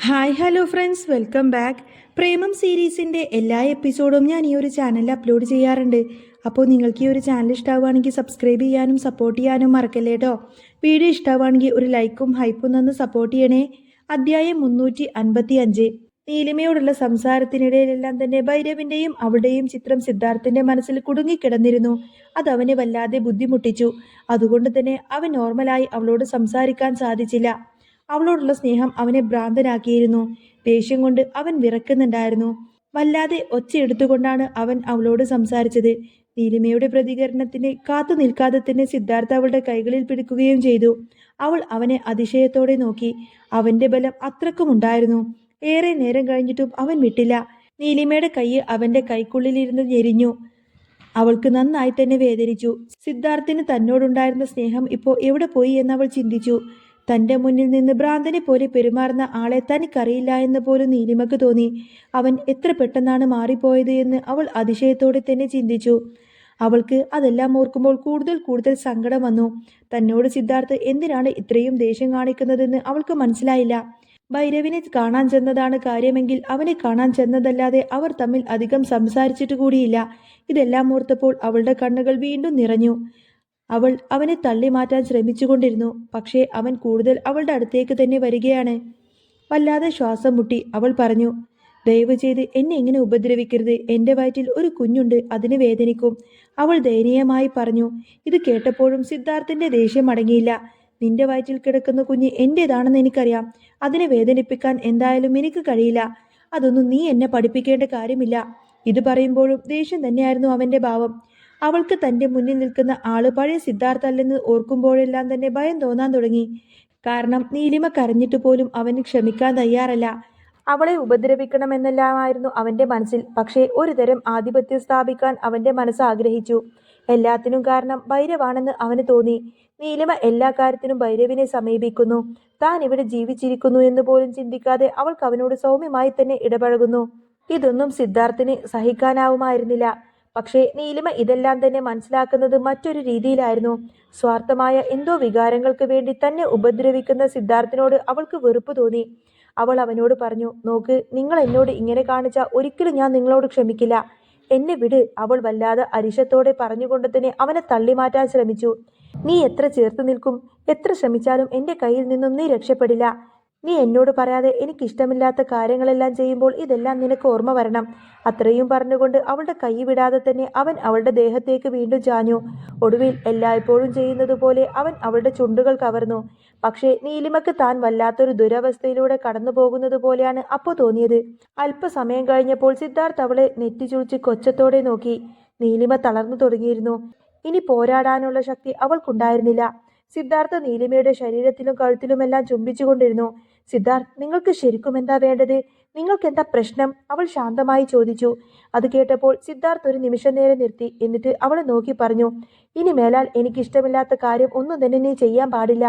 Hi hello friends, welcome back. Premam സീരീസിൻ്റെ എല്ലാ എപ്പിസോഡും ഞാൻ ഈ ഒരു ചാനലിൽ അപ്ലോഡ് ചെയ്യാറുണ്ട്. അപ്പോൾ നിങ്ങൾക്ക് ഈ ഒരു ചാനൽ ഇഷ്ടമാവുകയാണെങ്കിൽ സബ്സ്ക്രൈബ് ചെയ്യാനും സപ്പോർട്ട് ചെയ്യാനും മറക്കല്ലേ കേട്ടോ. വീഡിയോ ഇഷ്ടമാവുകയാണെങ്കിൽ ഒരു ലൈക്കും ഹൈപ്പും തന്ന് സപ്പോർട്ട് ചെയ്യണേ. അധ്യായം 355. നീലിമയോടുള്ള സംസാരത്തിനിടയിലെല്ലാം തന്നെ ഭൈരവിൻ്റെയും അവളുടെയും ചിത്രം സിദ്ധാർത്ഥിൻ്റെ മനസ്സിൽ കുടുങ്ങിക്കിടന്നിരുന്നു. അത് അവനെ വല്ലാതെ ബുദ്ധിമുട്ടിച്ചു. അതുകൊണ്ട് തന്നെ അവൻ നോർമലായി അവളോട് സംസാരിക്കാൻ സാധിച്ചില്ല. അവളോടുള്ള സ്നേഹം അവനെ ഭ്രാന്തനാക്കിയിരുന്നു. ദേഷ്യം കൊണ്ട് അവൻ വിറക്കുന്നുണ്ടായിരുന്നു. വല്ലാതെ ഒച്ചയെടുത്തുകൊണ്ടാണ് അവൻ അവളോട് സംസാരിച്ചത്. നീലിമയുടെ പ്രതികരണത്തിന് കാത്തു നിൽക്കാതെ തന്നെ സിദ്ധാർത്ഥ അവളുടെ കൈകളിൽ പിടിക്കുകയും ചെയ്തു. അവൾ അവനെ അതിശയത്തോടെ നോക്കി. അവന്റെ ബലം അത്രക്കുമുണ്ടായിരുന്നു. ഏറെ നേരം കഴിഞ്ഞിട്ടും അവൻ വിട്ടില്ല. നീലിമയുടെ കൈ അവന്റെ കൈക്കുള്ളിലിരുന്ന് ഞെരിഞ്ഞു. അവൾക്ക് നന്നായി തന്നെ വേദനിച്ചു. സിദ്ധാർത്ഥിന് തന്നോടുണ്ടായിരുന്ന സ്നേഹം ഇപ്പോൾ എവിടെ പോയി എന്നവൾ ചിന്തിച്ചു. തന്റെ മുന്നിൽ നിന്ന് ഭ്രാന്തനെ പോലെ പെരുമാറുന്ന ആളെ തനിക്കറിയില്ല എന്ന് പോലും നീലിമക്ക് തോന്നി. അവൻ എത്ര പെട്ടെന്നാണ് മാറിപ്പോയത് എന്ന് അവൾ അതിശയത്തോടെ തന്നെ ചിന്തിച്ചു. അവൾക്ക് അതെല്ലാം ഓർക്കുമ്പോൾ കൂടുതൽ കൂടുതൽ സങ്കടം വന്നു. തന്നോട് സിദ്ധാർത്ഥ് എന്തിനാണ് ഇത്രയും ദേഷ്യം കാണിക്കുന്നതെന്ന് അവൾക്ക് മനസ്സിലായില്ല. ഭൈരവിനെ കാണാൻ ചെന്നതാണ് കാര്യമെങ്കിൽ അവനെ കാണാൻ ചെന്നതല്ലാതെ അവർ തമ്മിൽ അധികം സംസാരിച്ചിട്ട് കൂടിയില്ല. ഇതെല്ലാം ഓർത്തപ്പോൾ അവളുടെ കണ്ണുകൾ വീണ്ടും നിറഞ്ഞു. അവൾ അവനെ തള്ളി മാറ്റാൻ ശ്രമിച്ചുകൊണ്ടിരുന്നു. പക്ഷേ അവൻ കൂടുതൽ അവളുടെ അടുത്തേക്ക് തന്നെ വരികയാണ്. വല്ലാതെ ശ്വാസം മുട്ടി അവൾ പറഞ്ഞു, ദയവ് ചെയ്ത് എന്നെ ഇങ്ങനെ ഉപദ്രവിക്കരുത്. എൻ്റെ വയറ്റിൽ ഒരു കുഞ്ഞുണ്ട്, അതിന് വേദനിക്കും. അവൾ ദയനീയമായി പറഞ്ഞു. ഇത് കേട്ടപ്പോഴും സിദ്ധാർത്ഥിന്റെ ദേഷ്യം അടങ്ങിയില്ല. നിന്റെ വയറ്റിൽ കിടക്കുന്ന കുഞ്ഞ് എന്റേതാണെന്ന് എനിക്കറിയാം. അതിനെ വേദനിപ്പിക്കാൻ എന്തായാലും എനിക്ക് കഴിയില്ല. അതൊന്നും നീ എന്നെ പഠിപ്പിക്കേണ്ട കാര്യമില്ല. ഇത് പറയുമ്പോഴും ദേഷ്യം തന്നെയായിരുന്നു അവന്റെ ഭാവം. അവൾക്ക് തന്റെ മുന്നിൽ നിൽക്കുന്ന ആള് പഴയ സിദ്ധാർത്ഥ അല്ലെന്ന് ഓർക്കുമ്പോഴെല്ലാം തന്നെ ഭയം തോന്നാൻ തുടങ്ങി. കാരണം നീലിമ കരഞ്ഞിട്ട് പോലും അവന് ക്ഷമിക്കാൻ തയ്യാറല്ല. അവളെ ഉപദ്രവിക്കണമെന്നെല്ലാമായിരുന്നു അവന്റെ മനസ്സിൽ. പക്ഷേ ഒരു തരം ആധിപത്യം സ്ഥാപിക്കാൻ അവന്റെ മനസ്സ് ആഗ്രഹിച്ചു. എല്ലാത്തിനും കാരണം ഭൈരവാണെന്ന് അവന് തോന്നി. നീലിമ എല്ലാ കാര്യത്തിനും ഭൈരവിനെ സമീപിക്കുന്നു. താൻ ഇവിടെ ജീവിച്ചിരിക്കുന്നു എന്ന് പോലും ചിന്തിക്കാതെ അവൾക്ക് അവനോട് സൗമ്യമായി തന്നെ ഇടപഴകുന്നു. ഇതൊന്നും സിദ്ധാർത്ഥിന് സഹിക്കാനാവുമായിരുന്നില്ല. പക്ഷേ നീലിമ ഇതെല്ലാം തന്നെ മനസ്സിലാക്കുന്നത് മറ്റൊരു രീതിയിലായിരുന്നു. സ്വാർത്ഥമായ എന്തോ വികാരങ്ങൾക്ക് വേണ്ടി തന്നെ ഉപദ്രവിക്കുന്ന സിദ്ധാർത്ഥിനോട് അവൾക്ക് വെറുപ്പ് തോന്നി. അവൾ അവനോട് പറഞ്ഞു, നോക്ക്, നിങ്ങൾ എന്നോട് ഇങ്ങനെ കാണിച്ച ഒരിക്കലും ഞാൻ നിങ്ങളോട് ക്ഷമിക്കില്ല. എന്നെ വിട്. അവൾ വല്ലാതെ അരിശത്തോടെ പറഞ്ഞുകൊണ്ട് തന്നെ അവനെ തള്ളിമാറ്റാൻ ശ്രമിച്ചു. നീ എത്ര ചേർത്ത് നിൽക്കും, എത്ര ശ്രമിച്ചാലും എൻ്റെ കയ്യിൽ നിന്നും നീ രക്ഷപ്പെടില്ല. നീ എന്നോട് പറയാതെ എനിക്കിഷ്ടമില്ലാത്ത കാര്യങ്ങളെല്ലാം ചെയ്യുമ്പോൾ ഇതെല്ലാം നിനക്ക് ഓർമ്മ വരണം. അത്രയും പറഞ്ഞുകൊണ്ട് അവളുടെ കൈ വിടാതെ തന്നെ അവൻ അവളുടെ ദേഹത്തേക്ക് വീണ്ടും ചാഞ്ഞു. ഒടുവിൽ എല്ലായ്പ്പോഴും ചെയ്യുന്നത് പോലെ അവൻ അവളുടെ ചുണ്ടുകൾ കവർന്നു. പക്ഷേ നീലിമക്ക് താൻ വല്ലാത്തൊരു ദുരവസ്ഥയിലൂടെ കടന്നു പോകുന്നത് പോലെയാണ് അപ്പോൾ തോന്നിയത്. അല്പസമയം കഴിഞ്ഞപ്പോൾ സിദ്ധാർത്ഥ് അവളെ നെറ്റിച്ചുളിച്ച് കൊച്ചത്തോടെ നോക്കി. നീലിമ തളർന്നു തുടങ്ങിയിരുന്നു. ഇനി പോരാടാനുള്ള ശക്തി അവൾക്കുണ്ടായിരുന്നില്ല. സിദ്ധാർത്ഥ നീലിമയുടെ ശരീരത്തിലും കഴുത്തിലുമെല്ലാം ചുംബിച്ചുകൊണ്ടിരുന്നു. സിദ്ധാർത്ഥ്, നിങ്ങൾക്ക് ശരിക്കും എന്താ വേണ്ടത്? നിങ്ങൾക്ക് എന്താ പ്രശ്നം? അവൾ ശാന്തമായി ചോദിച്ചു. അത് കേട്ടപ്പോൾ സിദ്ധാർത്ഥ് ഒരു നിമിഷം നേരം നിർത്തി. എന്നിട്ട് അവളെ നോക്കി പറഞ്ഞു, ഇനി മേലാൽ എനിക്കിഷ്ടമില്ലാത്ത കാര്യം ഒന്നും തന്നെ നീ ചെയ്യാൻ പാടില്ല.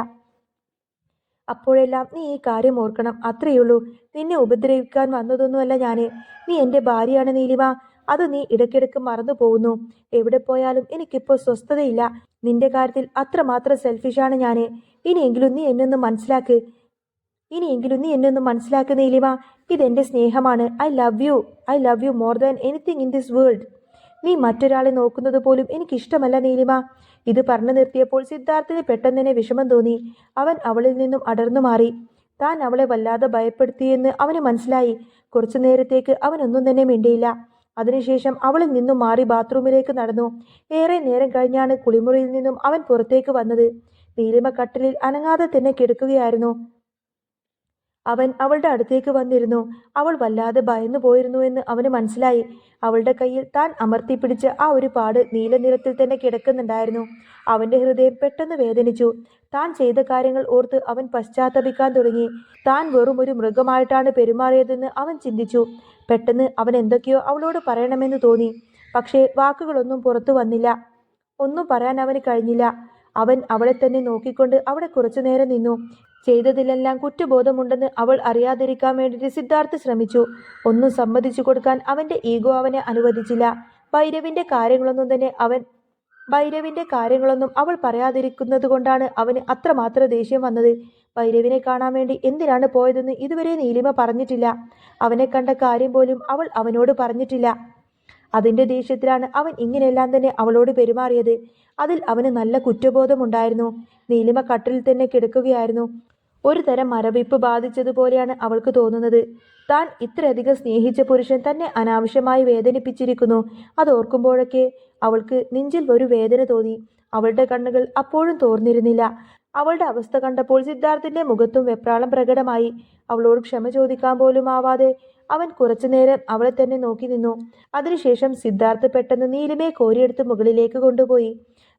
അപ്പോഴെല്ലാം നീ ഈ കാര്യം ഓർക്കണം, അത്രയുള്ളൂ. നിന്നെ ഉപദ്രവിക്കാൻ വന്നതൊന്നുമല്ല ഞാന്. നീ എൻ്റെ ഭാര്യയാണ് നീലിമ. അത് നീ ഇടയ്ക്കിടയ്ക്ക് മറന്നു പോകുന്നു. എവിടെ പോയാലും എനിക്കിപ്പോൾ സ്വസ്ഥതയില്ല. നിന്റെ കാര്യത്തിൽ അത്രമാത്രം സെൽഫിഷാണ് ഞാന്. ഇനിയെങ്കിലും നീ എന്നൊന്ന് മനസ്സിലാക്ക് നീലിമ. ഇതെന്റെ സ്നേഹമാണ്. I love you more than anything in this world. നീ മറ്റൊരാളെ നോക്കുന്നത് പോലും എനിക്കിഷ്ടമല്ല നീലിമ. ഇത് പറഞ്ഞു നിർത്തിയപ്പോൾ സിദ്ധാർത്ഥിന് പെട്ടെന്ന് തന്നെ വിഷമം തോന്നി. അവൻ അവളിൽ നിന്നും അടർന്നു മാറി. താൻ അവളെ വല്ലാതെ ഭയപ്പെടുത്തിയെന്ന് അവന് മനസ്സിലായി. കുറച്ചു നേരത്തേക്ക് അവനൊന്നും തന്നെ മിണ്ടിയില്ല. അതിനുശേഷം അവളിൽ നിന്നും മാറി ബാത്റൂമിലേക്ക് നടന്നു. ഏറെ നേരം കഴിഞ്ഞാണ് കുളിമുറിയിൽ നിന്നും അവൻ പുറത്തേക്ക് വന്നത്. നീലിമ കട്ടിലിൽ അനങ്ങാതെ തന്നെ കിടക്കുകയായിരുന്നു. അവൻ അവളുടെ അടുത്തേക്ക് വന്നിരുന്നു. അവൾ വല്ലാതെ ഭയന്നു പോയിരുന്നു എന്ന് അവന് മനസ്സിലായി. അവളുടെ കയ്യിൽ താൻ അമർത്തിപ്പിടിച്ച ആ ഒരു പാട് നീല നിറത്തിൽ തന്നെ കിടക്കുന്നുണ്ടായിരുന്നു. അവന്റെ ഹൃദയം പെട്ടെന്ന് വേദനിച്ചു. താൻ ചെയ്ത കാര്യങ്ങൾ ഓർത്ത് അവൻ പശ്ചാത്തപിക്കാൻ തുടങ്ങി. താൻ വെറും ഒരു മൃഗമായിട്ടാണ് പെരുമാറിയതെന്ന് അവൻ ചിന്തിച്ചു. പെട്ടെന്ന് അവൻ എന്തൊക്കെയോ അവളോട് പറയണമെന്ന് തോന്നി. പക്ഷേ വാക്കുകളൊന്നും പുറത്തു വന്നില്ല. ഒന്നും പറയാൻ അവന് കഴിഞ്ഞില്ല. അവൻ അവളെ തന്നെ നോക്കിക്കൊണ്ട് അവിടെ കുറച്ചു നേരം നിന്നു. ചെയ്തതിലെല്ലാം കുറ്റബോധമുണ്ടെന്ന് അവൾ അറിയാതിരിക്കാൻ വേണ്ടിയിട്ട് സിദ്ധാർത്ഥ് ശ്രമിച്ചു. ഒന്നും സമ്മതിച്ചു കൊടുക്കാൻ അവന്റെ ഈഗോ അവനെ അനുവദിച്ചില്ല. ഭൈരവിന്റെ കാര്യങ്ങളൊന്നും തന്നെ അവൻ ഭൈരവിന്റെ കാര്യങ്ങളൊന്നും അവൾ പറയാതിരിക്കുന്നത് കൊണ്ടാണ് അവന് അത്രമാത്രം ദേഷ്യം വന്നത്. ഭൈരവിനെ കാണാൻ വേണ്ടി എന്തിനാണ് പോയതെന്ന് ഇതുവരെ നീലിമ പറഞ്ഞിട്ടില്ല. അവനെ കണ്ട കാര്യം പോലും അവൾ അവനോട് പറഞ്ഞിട്ടില്ല. അതിന്റെ ദേഷ്യത്തിലാണ് അവൻ ഇങ്ങനെയെല്ലാം തന്നെ അവളോട് പെരുമാറിയത്. അതിൽ അവന് നല്ല കുറ്റബോധമുണ്ടായിരുന്നു. നീലിമ കട്ടിലിൽ തന്നെ കിടക്കുകയായിരുന്നു. ഒരു തരം മരവിപ്പ് ബാധിച്ചതുപോലെയാണ് അവൾക്ക് തോന്നുന്നത്. താൻ ഇത്രയധികം സ്നേഹിച്ച പുരുഷൻ തന്നെ അനാവശ്യമായി വേദനിപ്പിച്ചിരിക്കുന്നു. അതോർക്കുമ്പോഴൊക്കെ അവൾക്ക് നെഞ്ചിൽ ഒരു വേദന തോന്നി. അവളുടെ കണ്ണുകൾ അപ്പോഴും തോർന്നിരുന്നില്ല. അവളുടെ അവസ്ഥ കണ്ടപ്പോൾ സിദ്ധാർത്ഥിന്റെ മുഖത്തും വെപ്രാളം പ്രകടമായി. അവളോട് ക്ഷമ ചോദിക്കാൻ പോലും ആവാതെ അവൻ കുറച്ചുനേരം അവളെ തന്നെ നോക്കി നിന്നു. അതിനുശേഷം സിദ്ധാർത്ഥ് പെട്ടെന്ന് നീലിമയെ കോരിയെടുത്ത് മുകളിലേക്ക് കൊണ്ടുപോയി.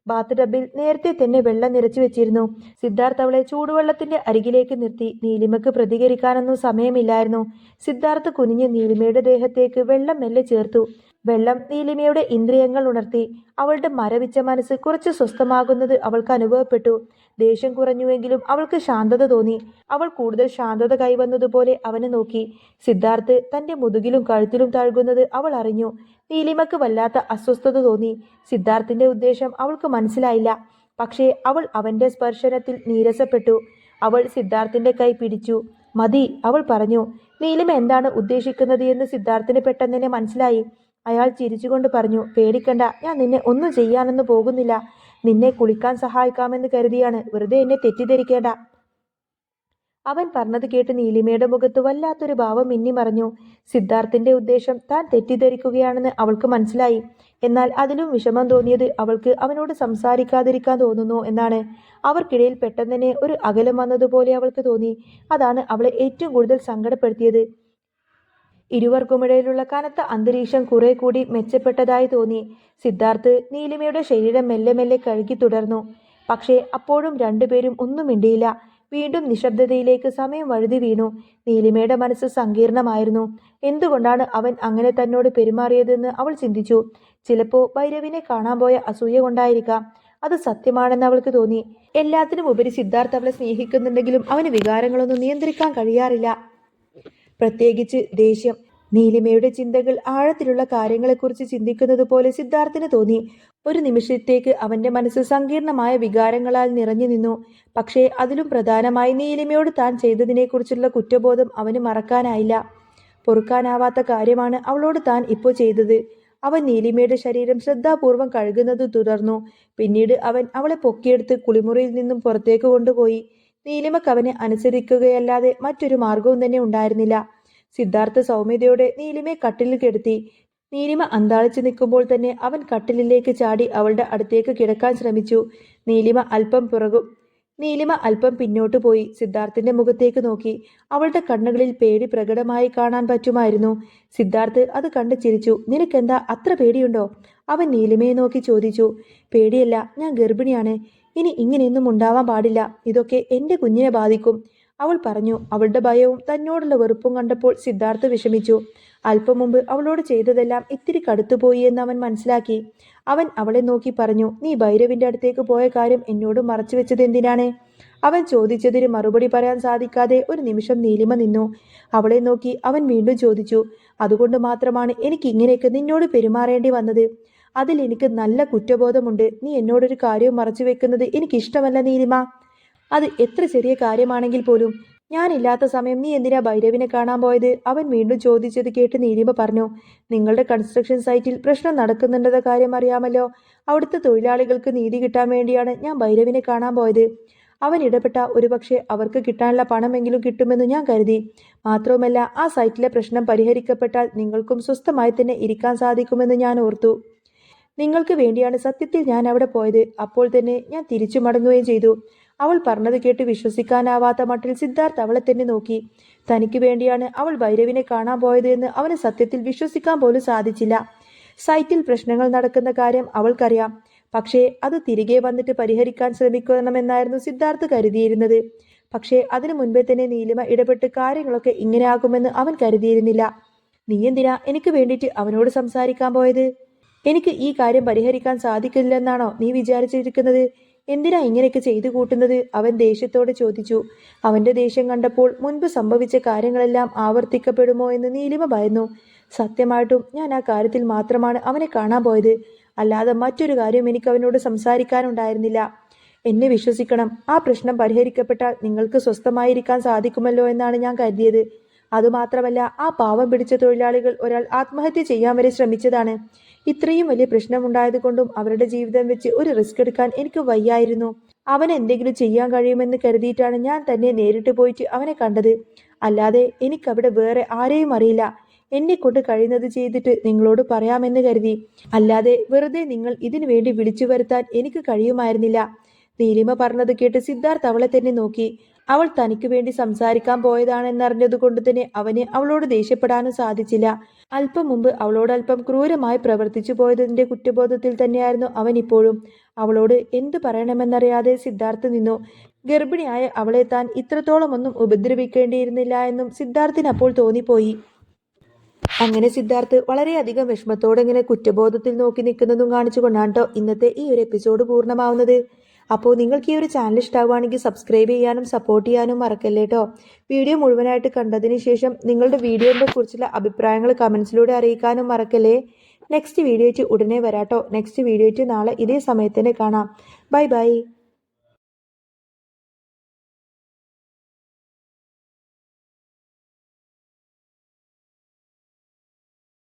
ബാത്ത് ടബിൽ നേരത്തെ തന്നെ വെള്ളം നിറച്ചു വെച്ചിരുന്നു. സിദ്ധാർത്ഥ് അവളെ ചൂടുവെള്ളത്തിന്റെ അരികിലേക്ക് നിർത്തി. നീലിമയ്ക്ക് പ്രതികരിക്കാനൊന്നും സമയമില്ലായിരുന്നു. സിദ്ധാർത്ഥ് കുനിഞ്ഞ് നീലിമയുടെ ദേഹത്തേക്ക് വെള്ളം മെല്ലെ ചേർത്തു. വെള്ളം നീലിമയുടെ ഇന്ദ്രിയങ്ങൾ ഉണർത്തി. അവളുടെ മരവിച്ച മനസ്സ് കുറച്ച് സ്വസ്ഥമാകുന്നത് അവൾക്ക് അനുഭവപ്പെട്ടു. ദേഷ്യം കുറഞ്ഞുവെങ്കിലും അവൾക്ക് ശാന്തത തോന്നി. അവൾ കൂടുതൽ ശാന്തത കൈവന്നതുപോലെ അവനെ നോക്കി. സിദ്ധാർത്ഥ് തന്റെ മുതുകിലും കഴുത്തിലും തഴുകുന്നത് അവൾ അറിഞ്ഞു. നീലിമയ്ക്ക് വല്ലാത്ത അസ്വസ്ഥത തോന്നി. സിദ്ധാർത്ഥിന്റെ ഉദ്ദേശം അവൾക്ക് മനസ്സിലായില്ല. പക്ഷേ അവൾ അവന്റെ സ്പർശനത്തിൽ നീരസപ്പെട്ടു. അവൾ സിദ്ധാർത്ഥിന്റെ കൈ പിടിച്ചു. മതി, അവൾ പറഞ്ഞു. നീലിമ എന്താണ് ഉദ്ദേശിക്കുന്നത് എന്ന് സിദ്ധാർത്ഥിന് പെട്ടെന്ന് തന്നെ മനസ്സിലായി. അയാൾ ചിരിച്ചുകൊണ്ട് പറഞ്ഞു, പേടിക്കണ്ട, ഞാൻ നിന്നെ ഒന്നും ചെയ്യാനൊന്നും പോകുന്നില്ല. നിന്നെ കുളിക്കാൻ സഹായിക്കാമെന്ന് കരുതിയാണ്. വെറുതെ എന്നെ തെറ്റിദ്ധരിക്കേണ്ട. അവൻ പറഞ്ഞത് കേട്ട് നീലിമയുടെ മുഖത്ത് വല്ലാത്തൊരു ഭാവം മിന്നിമറഞ്ഞു. സിദ്ധാർത്ഥിന്റെ ഉദ്ദേശം താൻ തെറ്റിദ്ധരിക്കുകയാണെന്ന് അവൾക്ക് മനസ്സിലായി. എന്നാൽ അതിലും വിഷമം തോന്നിയത് അവൾക്ക് അവനോട് സംസാരിക്കാതിരിക്കാൻ തോന്നുന്നു എന്നാണ്. അവർക്കിടയിൽ പെട്ടെന്ന് തന്നെ ഒരു അകലം വന്നതുപോലെ അവൾക്ക് തോന്നി. അതാണ് അവളെ ഏറ്റവും കൂടുതൽ സങ്കടപ്പെടുത്തിയത്. ഇരുവർക്കുമിടയിലുള്ള കനത്ത അന്തരീക്ഷം കുറെ കൂടി മെച്ചപ്പെട്ടതായി തോന്നി. സിദ്ധാർത്ഥ് നീലിമയുടെ ശരീരം മെല്ലെ മെല്ലെ കഴുകി തുടർന്നു. പക്ഷേ അപ്പോഴും രണ്ടുപേരും ഒന്നും മിണ്ടിയില്ല. വീണ്ടും നിശബ്ദതയിലേക്ക് സമയം വഴുതി വീണു. നീലിമയുടെ മനസ്സ് സങ്കീർണമായിരുന്നു. എന്തുകൊണ്ടാണ് അവൻ അങ്ങനെ തന്നോട് പെരുമാറിയതെന്ന് അവൾ ചിന്തിച്ചു. ചിലപ്പോൾ ഭൈരവിനെ കാണാൻ പോയ അസൂയ കൊണ്ടായിരിക്കാം. അത് സത്യമാണെന്ന് അവൾക്ക് തോന്നി. എല്ലാത്തിനും ഉപരി സിദ്ധാർത്ഥ് അവളെ സ്നേഹിക്കുന്നുണ്ടെങ്കിലും അവന് വികാരങ്ങളൊന്നും നിയന്ത്രിക്കാൻ കഴിയാറില്ല. പ്രത്യേകിച്ച് ദേഷ്യം. നീലിമയുടെ ചിന്തകൾ ആഴത്തിലുള്ള കാര്യങ്ങളെക്കുറിച്ച് ചിന്തിക്കുന്നത് പോലെ സിദ്ധാർത്ഥിന് തോന്നി. ഒരു നിമിഷത്തേക്ക് അവന്റെ മനസ്സ് സങ്കീർണമായ വികാരങ്ങളാൽ നിറഞ്ഞു നിന്നു. പക്ഷേ അതിലും പ്രധാനമായി നീലിമയോട് താൻ ചെയ്തതിനെക്കുറിച്ചുള്ള കുറ്റബോധം അവന് മറക്കാനായില്ല. പൊറുക്കാനാവാത്ത കാര്യമാണ് അവളോട് താൻ ഇപ്പോൾ ചെയ്തത്. അവൻ നീലിമയുടെ ശരീരം ശ്രദ്ധാപൂർവം കഴുകുന്നത് തുടർന്നു. പിന്നീട് അവൻ അവളെ പൊക്കിയെടുത്ത് കുളിമുറിയിൽ നിന്നും പുറത്തേക്ക് കൊണ്ടുപോയി. നീലിമക്ക് അവനെ അനുസരിക്കുകയല്ലാതെ മറ്റൊരു മാർഗവും തന്നെ ഉണ്ടായിരുന്നില്ല. സിദ്ധാർത്ഥ സൗമ്യതയോടെ നീലിമയെ കട്ടിലിൽ കിടത്തി. നീലിമ അന്താളിച്ച് നിൽക്കുമ്പോൾ തന്നെ അവൻ കട്ടിലിലേക്ക് ചാടി അവളുടെ അടുത്തേക്ക് കിടക്കാൻ ശ്രമിച്ചു. നീലിമ അല്പം പിന്നോട്ട് പോയി സിദ്ധാർത്ഥിന്റെ മുഖത്തേക്ക് നോക്കി. അവളുടെ കണ്ണുകളിൽ പേടി പ്രകടമായി കാണാൻ പറ്റുമായിരുന്നു. സിദ്ധാർത്ഥ് അത് കണ്ട് ചിരിച്ചു. നിനക്കെന്താ അത്ര പേടിയുണ്ടോ? അവൻ നീലിമയെ നോക്കി ചോദിച്ചു. പേടിയല്ല, ഞാൻ ഗർഭിണിയാണ്. ഇനി ഇങ്ങനെയൊന്നും ഉണ്ടാവാൻ പാടില്ല. ഇതൊക്കെ എന്റെ കുഞ്ഞിനെ ബാധിക്കും, അവൾ പറഞ്ഞു. അവളുടെ ഭയവും തന്നോടുള്ള വെറുപ്പും കണ്ടപ്പോൾ സിദ്ധാർത്ഥ് വിഷമിച്ചു. അല്പം മുമ്പ് അവളോട് ചെയ്തതെല്ലാം ഇത്തിരി കടുത്തുപോയി എന്ന് അവൻ മനസ്സിലാക്കി. അവൻ അവളെ നോക്കി പറഞ്ഞു, നീ ഭൈരവിന്റെ അടുത്തേക്ക് പോയ കാര്യം എന്നോട് മറച്ചു വെച്ചത് എന്തിനാണ്? അവൻ ചോദിച്ചതിന് മറുപടി പറയാൻ സാധിക്കാതെ ഒരു നിമിഷം നീലിമ നിന്നു. അവളെ നോക്കി അവൻ വീണ്ടും ചോദിച്ചു, അതുകൊണ്ട് മാത്രമാണ് എനിക്ക് ഇങ്ങനെയൊക്കെ നിന്നോട് പെരുമാറേണ്ടി വന്നത്. അതിൽ എനിക്ക് നല്ല കുറ്റബോധമുണ്ട്. നീ എന്നോടൊരു കാര്യവും മറച്ചു വെക്കുന്നത് എനിക്കിഷ്ടമല്ല നീലിമ. അത് എത്ര ചെറിയ കാര്യമാണെങ്കിൽ പോലും. ഞാനില്ലാത്ത സമയം നീ എന്തിനാ ഭൈരവിനെ കാണാൻ പോയത്? അവൻ വീണ്ടും ചോദിച്ചത് കേട്ട് നീലിമ പറഞ്ഞു, നിങ്ങളുടെ കൺസ്ട്രക്ഷൻ സൈറ്റിൽ പ്രശ്നം നടക്കുന്നുണ്ടെന്ന കാര്യം അറിയാമല്ലോ. അവിടുത്തെ തൊഴിലാളികൾക്ക് നീതി കിട്ടാൻ വേണ്ടിയാണ് ഞാൻ ഭൈരവിനെ കാണാൻ പോയത്. അവൻ ഇടപെട്ട ഒരുപക്ഷെ അവർക്ക് കിട്ടാനുള്ള പണമെങ്കിലും കിട്ടുമെന്ന് ഞാൻ കരുതി. മാത്രവുമല്ല, ആ സൈറ്റിലെ പ്രശ്നം പരിഹരിക്കപ്പെട്ടാൽ നിങ്ങൾക്കും സ്വസ്ഥമായി തന്നെ ഇരിക്കാൻ സാധിക്കുമെന്ന് ഞാൻ ഓർത്തു. നിങ്ങൾക്ക് വേണ്ടിയാണ് സത്യത്തിൽ ഞാൻ അവിടെ പോയത്. അപ്പോൾ തന്നെ ഞാൻ തിരിച്ചു മടങ്ങുകയും ചെയ്തു. അവൾ പറഞ്ഞത് കേട്ട് വിശ്വസിക്കാനാവാത്ത മട്ടിൽ സിദ്ധാർത്ഥ് അവളെ തന്നെ നോക്കി. തനിക്ക് വേണ്ടിയാണ് അവൾ ഭൈരവിനെ കാണാൻ പോയത് എന്ന് അവന് സത്യത്തിൽ വിശ്വസിക്കാൻ പോലും സാധിച്ചില്ല. സൈറ്റിൽ പ്രശ്നങ്ങൾ നടക്കുന്ന കാര്യം അവൾക്കറിയാം. പക്ഷേ അത് തിരികെ വന്നിട്ട് പരിഹരിക്കാൻ ശ്രമിക്കണമെന്നായിരുന്നു സിദ്ധാർത്ഥ് കരുതിയിരുന്നത്. പക്ഷേ അതിനു മുൻപേ തന്നെ നീലിമ ഇടപെട്ട് കാര്യങ്ങളൊക്കെ ഇങ്ങനെ ആകുമെന്ന് അവൻ കരുതിയിരുന്നില്ല. നീ എന്തിനാ എനിക്ക് വേണ്ടിയിട്ട് അവനോട് സംസാരിക്കാൻ പോയത്? എനിക്ക് ഈ കാര്യം പരിഹരിക്കാൻ സാധിക്കില്ലെന്നാണോ നീ വിചാരിച്ചിരിക്കുന്നത്? എന്തിനാ ഇങ്ങനെയൊക്കെ ചെയ്തു കൂട്ടുന്നത്? അവൻ ദേഷ്യത്തോടെ ചോദിച്ചു. അവന്റെ ദേഷ്യം കണ്ടപ്പോൾ മുൻപ് സംഭവിച്ച കാര്യങ്ങളെല്ലാം ആവർത്തിക്കപ്പെടുമോ എന്ന് നീലിമ ഭയന്നു. സത്യമായിട്ടും ഞാൻ ആ കാര്യത്തിൽ മാത്രമാണ് അവനെ കാണാൻ പോയത്. അല്ലാതെ മറ്റൊരു കാര്യം എനിക്ക് അവനോട് സംസാരിക്കാനുണ്ടായിരുന്നില്ല. എന്നെ വിശ്വസിക്കണം. ആ പ്രശ്നം പരിഹരിക്കപ്പെട്ടാൽ നിങ്ങൾക്ക് സ്വസ്ഥമായിരിക്കാൻ സാധിക്കുമല്ലോ എന്നാണ് ഞാൻ കരുതിയത്. അതുമാത്രമല്ല, ആ പാവം പിടിച്ച തൊഴിലാളികൾ ഒരാൾ ആത്മഹത്യ ചെയ്യാൻ വരെ ശ്രമിച്ചതാണ്. ഇത്രയും വലിയ പ്രശ്നമുണ്ടായത് കൊണ്ടും അവരുടെ ജീവിതം വെച്ച് ഒരു റിസ്ക് എടുക്കാൻ എനിക്ക് വയ്യായിരുന്നു. അവന് എന്തെങ്കിലും ചെയ്യാൻ കഴിയുമെന്ന് കരുതിയിട്ടാണ് ഞാൻ തന്നെ നേരിട്ട് പോയിട്ട് അവനെ കണ്ടത്. അല്ലാതെ എനിക്കവിടെ വേറെ ആരെയും അറിയില്ല. എന്നെ കൊണ്ട് കഴിയുന്നത് ചെയ്തിട്ട് നിങ്ങളോട് പറയാമെന്ന് കരുതി. അല്ലാതെ വെറുതെ നിങ്ങൾ ഇതിനു വേണ്ടി വിളിച്ചു വരുത്താൻ എനിക്ക് കഴിയുമായിരുന്നില്ല. നീലിമ പറഞ്ഞത് കേട്ട് സിദ്ധാർത്ഥ് അവളെ തന്നെ നോക്കി. അവൾ തനിക്ക് വേണ്ടി സംസാരിക്കാൻ പോയതാണെന്നറിഞ്ഞത് കൊണ്ട് തന്നെ അവന് അവളോട് ദേഷ്യപ്പെടാനും സാധിച്ചില്ല. അല്പം മുമ്പ് അവളോട് അല്പം ക്രൂരമായി പ്രവർത്തിച്ചു പോയതിന്റെ കുറ്റബോധത്തിൽ തന്നെയായിരുന്നു അവൻ ഇപ്പോഴും. അവളോട് എന്തു പറയണമെന്നറിയാതെ സിദ്ധാർത്ഥ് നിന്നു. ഗർഭിണിയായ അവളെ താൻ ഇത്രത്തോളമൊന്നും ഉപദ്രവിക്കേണ്ടിയിരുന്നില്ല എന്നും സിദ്ധാർത്ഥിന് അപ്പോൾ തോന്നിപ്പോയി. അങ്ങനെ സിദ്ധാർത്ഥ് വളരെയധികം വിഷമത്തോടെ ഇങ്ങനെ കുറ്റബോധത്തിൽ നോക്കി നിൽക്കുന്നതും കാണിച്ചുകൊണ്ടാണ് കേട്ടോ ഇന്നത്തെ ഈ ഒരു എപ്പിസോഡ് പൂർണ്ണമാവുന്നത്. അപ്പോൾ നിങ്ങൾക്ക് ഈ ഒരു ചാനൽ ഇഷ്ടമാവുകയാണെങ്കിൽ സബ്സ്ക്രൈബ് ചെയ്യാനും സപ്പോർട്ട് ചെയ്യാനും മറക്കല്ലേ കേട്ടോ. വീഡിയോ മുഴുവനായിട്ട് കണ്ടതിന് ശേഷം നിങ്ങളുടെ വീഡിയോയെ കുറിച്ചുള്ള അഭിപ്രായങ്ങൾ കമൻസിലൂടെ അറിയിക്കാനും മറക്കല്ലേ. നെക്സ്റ്റ് വീഡിയോ ഉടനെ വരാട്ടോ. നെക്സ്റ്റ് വീഡിയോ നാളെ ഇതേ സമയത്ത് തന്നെ കാണാം. Bye bye.